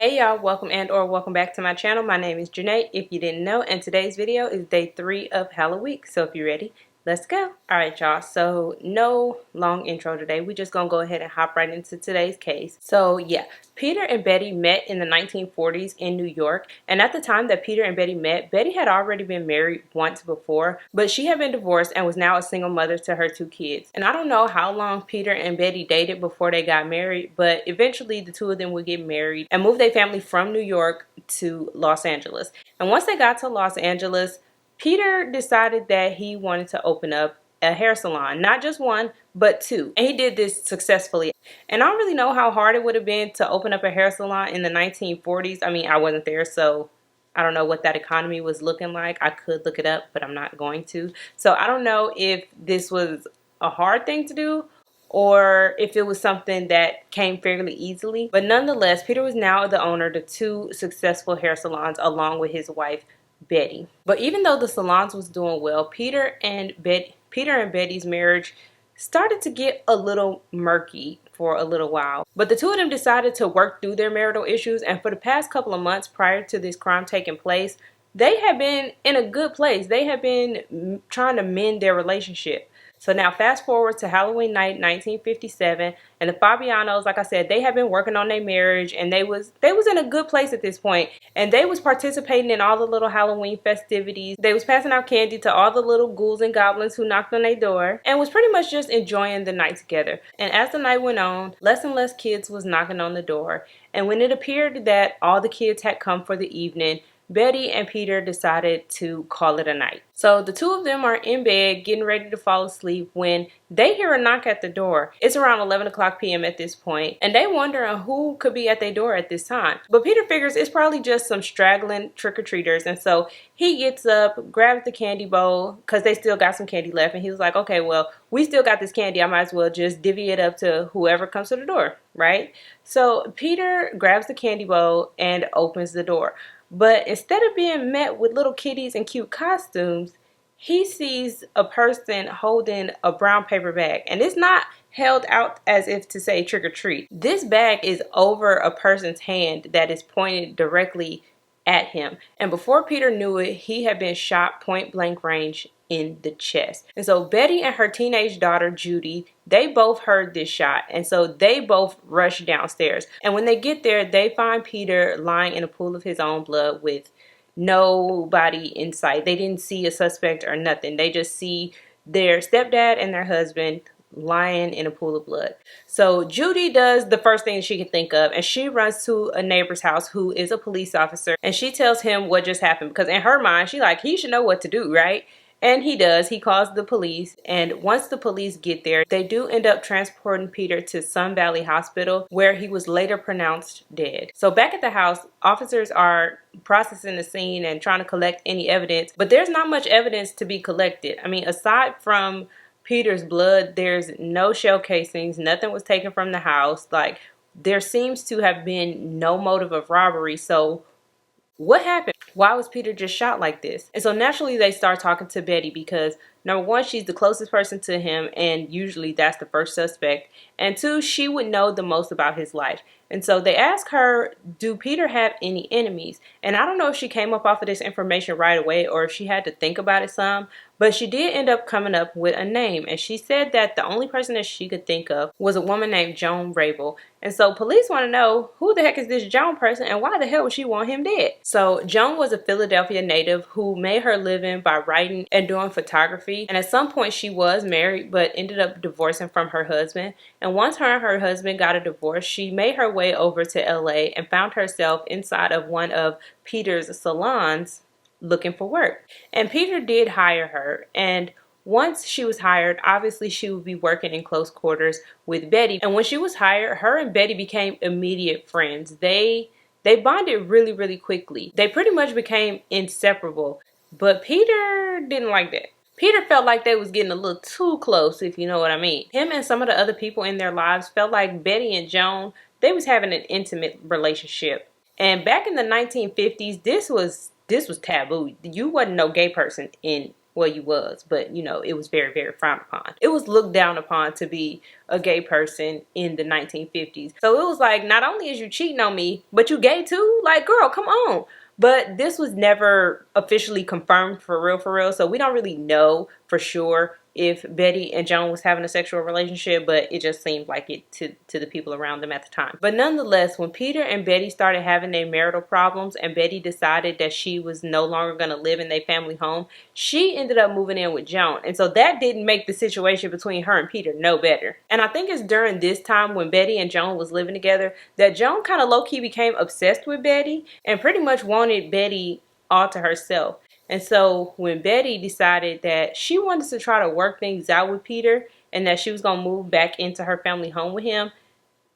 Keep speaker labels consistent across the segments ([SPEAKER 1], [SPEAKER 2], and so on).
[SPEAKER 1] Hey y'all, welcome and or welcome back to my channel. My name is Janae, if you didn't know, and today's video is day 3 of Halloweek. So if you're ready, let's go. Alright y'all, so no long intro today. We're just gonna go ahead and hop right into today's case. So yeah, Peter and Betty met in the 1940s in New York, and at the time that Peter and Betty met, Betty had already been married once before, but she had been divorced and was now a single mother to her 2 kids. And I don't know how long Peter and Betty dated before they got married, but eventually the two of them would get married and move their family from New York to Los Angeles. And once they got to Los Angeles, Peter decided that he wanted to open up a hair salon, not just one, but 2. And he did this successfully. And I don't really know how hard it would have been to open up a hair salon in the 1940s. I mean, I wasn't there, so I don't know what that economy was looking like. I could look it up, but I'm not going to. So I don't know if this was a hard thing to do or if it was something that came fairly easily. But nonetheless, Peter was now the owner of the 2 successful hair salons along with his wife, Betty. But even though the salons was doing well, Peter and Betty's marriage started to get a little murky for a little while. But the two of them decided to work through their marital issues, and for the past couple of months prior to this crime taking place, they had been in a good place. They had been trying to mend their relationship. So now fast forward to Halloween night 1957, and the Fabianos, like I said, they had been working on their marriage, and they was in a good place at this point. And they was participating in all the little Halloween festivities. They was passing out candy to all the little ghouls and goblins who knocked on their door, and was pretty much just enjoying the night together. And as the night went on, less and less kids was knocking on the door. And when it appeared that all the kids had come for the evening, Betty and Peter decided to call it a night. So the two of them are in bed getting ready to fall asleep when they hear a knock at the door. It's around 11 o'clock p.m. at this point, and they wondering who could be at their door at this time. But Peter figures it's probably just some straggling trick-or-treaters, and so he gets up, grabs the candy bowl, because they still got some candy left, and he was like, okay, well, we still got this candy. I might as well just divvy it up to whoever comes to the door, right? So Peter grabs the candy bowl and opens the door. But instead of being met with little kitties and cute costumes, he sees a person holding a brown paper bag. And it's not held out as if to say trick or treat. This bag is over a person's hand that is pointed directly at him. And before Peter knew it, he had been shot point blank range in the chest. And so Betty and her teenage daughter Judy, they both heard this shot, and so they both rushed downstairs. And when they get there, they find Peter lying in a pool of his own blood with nobody in sight. They didn't see a suspect or nothing. They just see their stepdad and their husband lying in a pool of blood. So Judy does the first thing she can think of, and she runs to a neighbor's house who is a police officer, and she tells him what just happened, because in her mind, she like, he should know what to do, right? And he does. He calls the police, and once the police get there, they do end up transporting Peter to Sun Valley Hospital, where he was later pronounced dead. So back at the house, officers are processing the scene and trying to collect any evidence, but there's not much evidence to be collected. I mean, aside from Peter's blood, there's no shell casings, nothing was taken from the house. Like, there seems to have been no motive of robbery. So what happened? Why was Peter just shot like this? And so naturally they start talking to Betty because number one, she's the closest person to him, and usually that's the first suspect. And two, she would know the most about his life. And so they ask her, do Peter have any enemies? And I don't know if she came up off of this information right away or if she had to think about it some, but she did end up coming up with a name. And she said that the only person that she could think of was a woman named Joan Rabel. And so police want to know, who the heck is this Joan person and why the hell would she want him dead? So Joan was a Philadelphia native who made her living by writing and doing photography. And at some point she was married but ended up divorcing from her husband. And once her and her husband got a divorce, she made her way over to LA and found herself inside of one of Peter's salons looking for work. And Peter did hire her, and once she was hired, obviously she would be working in close quarters with Betty. And when she was hired, her and Betty became immediate friends. They bonded really, really quickly. They pretty much became inseparable. But Peter didn't like that. Peter felt like they was getting a little too close, if you know what I mean. Him and some of the other people in their lives felt like Betty and Joan, they was having an intimate relationship. And back in the 1950s, this was taboo. You wasn't no gay person in Well, you was, but you know, it was very, very frowned upon. It was looked down upon to be a gay person in the 1950s. So it was like, not only is you cheating on me, but you gay too? Like, girl, come on. But this was never officially confirmed for real, so we don't really know for sure if Betty and Joan was having a sexual relationship, but it just seemed like it to the people around them at the time. But nonetheless, when Peter and Betty started having their marital problems and Betty decided that she was no longer going to live in their family home, she ended up moving in with Joan. And so that didn't make the situation between her and Peter no better. And I think it's during this time when Betty and Joan was living together that Joan kind of low-key became obsessed with Betty and pretty much wanted Betty all to herself. And so when Betty decided that she wanted to try to work things out with Peter and that she was going to move back into her family home with him,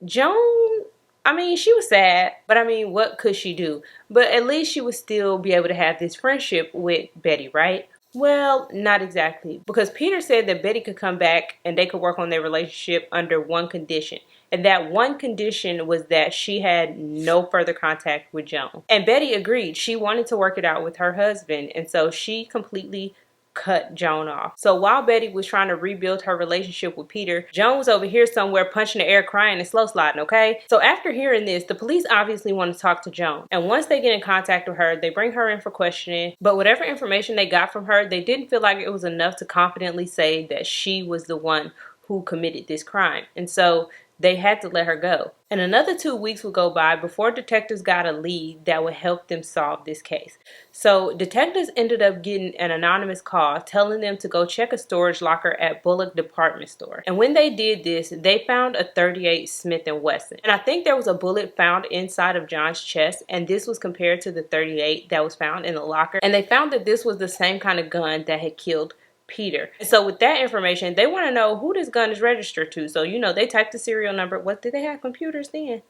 [SPEAKER 1] Joan, I mean, she was sad, but I mean, what could she do? But at least she would still be able to have this friendship with Betty, right? Well, not exactly, because Peter said that Betty could come back and they could work on their relationship under one condition. And that one condition was that she had no further contact with Joan. And Betty agreed. She wanted to work it out with her husband. And so she completely cut Joan off. So while Betty was trying to rebuild her relationship with Peter, Joan was over here somewhere punching the air, crying and slow sliding, okay? So after hearing this, the police obviously want to talk to Joan. And once they get in contact with her, they bring her in for questioning. But whatever information they got from her, they didn't feel like it was enough to confidently say that she was the one who committed this crime. And so they had to let her go. And another 2 weeks would go by before detectives got a lead that would help them solve this case. So detectives ended up getting an anonymous call telling them to go check a storage locker at Bullock Department Store. And when they did this, they found a .38 Smith & Wesson. And I think there was a bullet found inside of John's chest, and this was compared to the .38 that was found in the locker. And they found that this was the same kind of gun that had killed Peter. And so with that information, they want to know who this gun is registered to. So, you know, they typed the serial number. What, did they have computers then?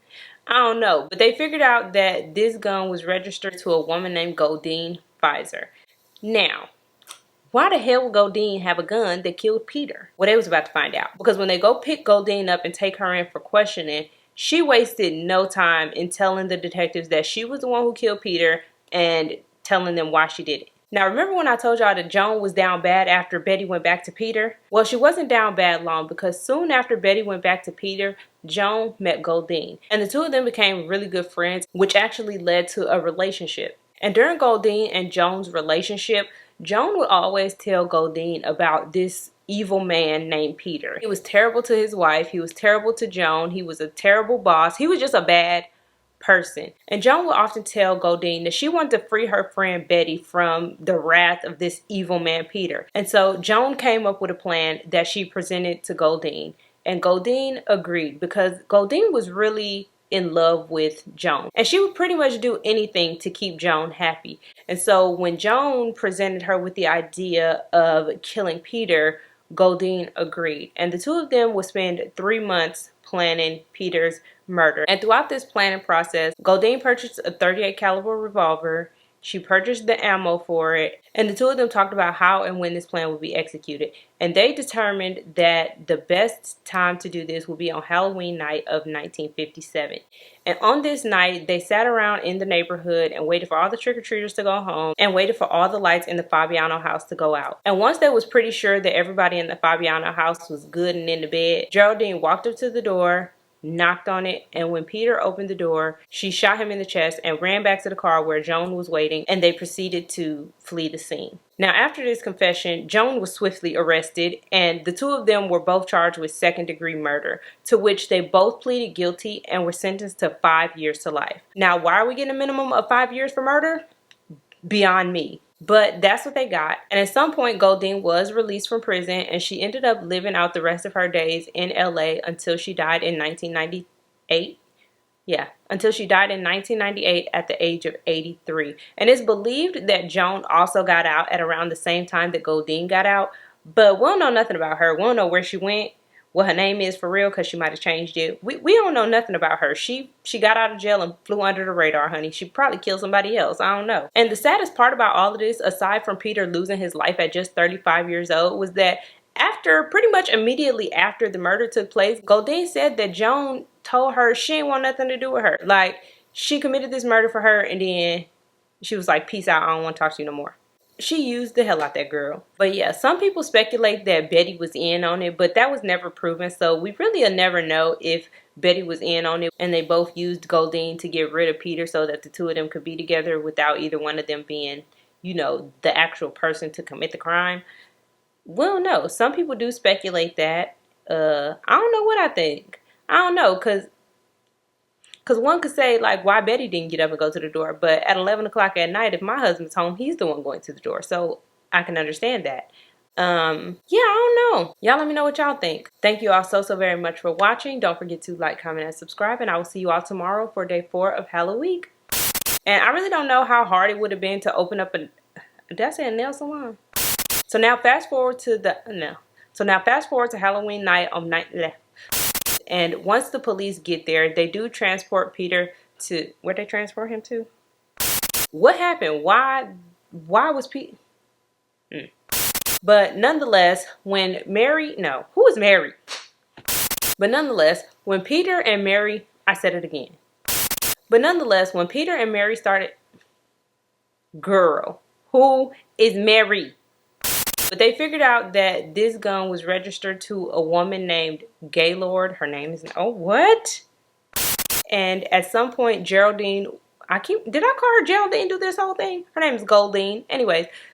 [SPEAKER 1] I don't know. But they figured out that this gun was registered to a woman named Godine Pfizer. Now, why the hell would Godine have a gun that killed Peter? Well, they was about to find out. Because when they go pick Godine up and take her in for questioning, she wasted no time in telling the detectives that she was the one who killed Peter and telling them why she did it. Now, remember when I told y'all that Joan was down bad after Betty went back to Peter? Well, she wasn't down bad long because soon after Betty went back to Peter, Joan met Godine. And the two of them became really good friends, which actually led to a relationship. And during Godine and Joan's relationship, Joan would always tell Godine about this evil man named Peter. He was terrible to his wife. He was terrible to Joan. He was a terrible boss. He was just a bad person. And Joan would often tell Godine that she wanted to free her friend Betty from the wrath of this evil man Peter. And so Joan came up with a plan that she presented to Godine. And Godine agreed because Godine was really in love with Joan. And she would pretty much do anything to keep Joan happy. And so when Joan presented her with the idea of killing Peter, Godine agreed. And the two of them would spend 3 months planning Peter's murder. And throughout this planning process, Godine purchased a .38 caliber revolver. She purchased the ammo for it, and the two of them talked about how and when this plan would be executed. And they determined that the best time to do this would be on Halloween night of 1957. And on this night, they sat around in the neighborhood and waited for all the trick-or-treaters to go home and waited for all the lights in the Fabiano house to go out. And once they was pretty sure that everybody in the Fabiano house was good and in the bed, Geraldine walked up to the door, knocked on it, and when Peter opened the door, she shot him in the chest and ran back to the car where Joan was waiting, and they proceeded to flee the scene. Now, after this confession, Joan was swiftly arrested, and the two of them were both charged with second-degree murder, to which they both pleaded guilty and were sentenced to 5 years to life. Now, why are we getting a minimum of 5 years for murder? Beyond me. But that's what they got. And at some point, Godine was released from prison, and she ended up living out the rest of her days in LA until she died in 1998. Yeah, until she died in 1998 at the age of 83. And it's believed that Joan also got out at around the same time that Godine got out. But we don't know nothing about her. We don't know where she went, what her name is for real, because she might have changed it. We don't know nothing about her. She got out of jail and flew under the radar, honey. She probably killed somebody else. I don't know. And the saddest part about all of this, aside from Peter losing his life at just 35 years old, was that pretty much immediately after the murder took place, Godine said that Joan told her she didn't want nothing to do with her. Like, she committed this murder for her, and then she was like, peace out, I don't want to talk to you no more. she used the hell out that girl. But yeah, some people speculate that Betty was in on it, but that was never proven. So we really will never know if Betty was in on it and they both used Goldine to get rid of Peter so that the two of them could be together without either one of them being, you know, the actual person to commit the crime. Well, no, some people do speculate that. I don't know what I think. I don't know, because one could say, like, why Betty didn't get up and go to the door. But at 11 o'clock at night, if my husband's home, he's the one going to the door. So I can understand that. Yeah, I don't know. Y'all let me know what y'all think. Thank you all so very much for watching. Don't forget to like, comment, and subscribe. And I will see you all tomorrow for day 4 of Halloweek. And I really don't know how hard it would have been to open up a, did I say a nail salon? So now fast forward to Halloween night on night left. And once the police get there, they do transport Peter to where they transport him to. What happened? Why was Peter? But nonetheless, when Mary, no, who is Mary? But nonetheless, when Peter and Mary, I said it again. But nonetheless, when Peter and Mary started, girl, who is Mary? But they figured out that this gun was registered to a woman named Gaylord. Her name is, oh, what? And at some point, Geraldine, did I call her Geraldine do this whole thing? Her name is Goldine. Anyways,